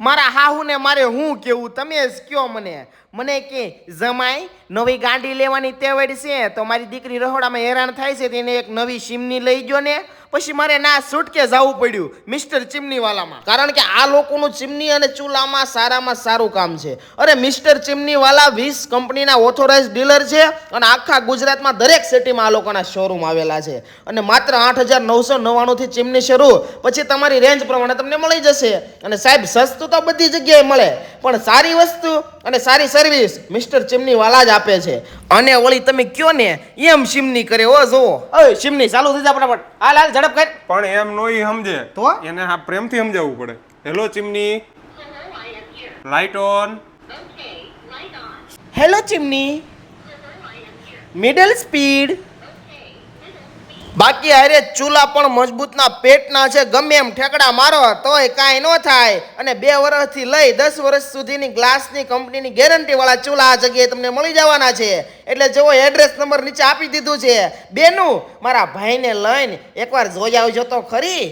મારા હાહુને મારે હું કેવું, તમે જ કયો મને કે જમાઈ નવી ગાડી લેવાની ટેવડ છે તો મારી દીકરી રહોડામાં હેરાન થાય છે તેને એક નવી ચીમની લઈ ગયો ને. પછી મારે ના છૂટકે જવું પડ્યું મિસ્ટર ચીમનીવાલામાં, કારણ કે આ લોકોનું ચીમની અને ચૂલામાં સારામાં સારું કામ છે. અરે મિસ્ટર ચીમનીવાલા 20 કંપનીના ઓથોરાઇઝ ડીલર છે અને આખા ગુજરાતમાં દરેક સિટીમાં આ લોકોના શોરૂમ આવેલા છે. અને માત્ર 8,999 થી ચીમની શરૂ, પછી તમારી રેન્જ પ્રમાણે તમને મળી જશે. અને સાહેબ સસ્તું તો બધી જગ્યાએ મળે, પણ સારી વસ્તુ અને સારી સર્વિસ મિસ્ટર ચીમનીવાલા જ આપે છે. અને વળી તમે કયો ને એમ ચીમની કરે. ઓ જુઓ, ઓય ચીમની ચાલુ થઈ જાય ફટાફટ, હાલ હાલ ઝડપ કર. પણ એમ નોઈ સમજે તો એને આ પ્રેમથી સમજાવવું પડે. Hello chimney, light on. Hello chimney, middle speed. બાકી અરે ચૂલા પણ મજબૂતના પેટના છે, ગમે એમ ઠેકડા મારો તોય કાંઈ ન થાય. અને 2 વર્ષથી લઈ 10 વર્ષ સુધીની ગ્લાસની કંપનીની ગેરંટી વાળા ચૂલા આ જગ્યાએ તમને મળી જવાના છે. એટલે જેવો એડ્રેસ નંબર નીચે આપી દીધું છે. બેનું મારા ભાઈને લઈને એકવાર જોઈ આવજો તો ખરી.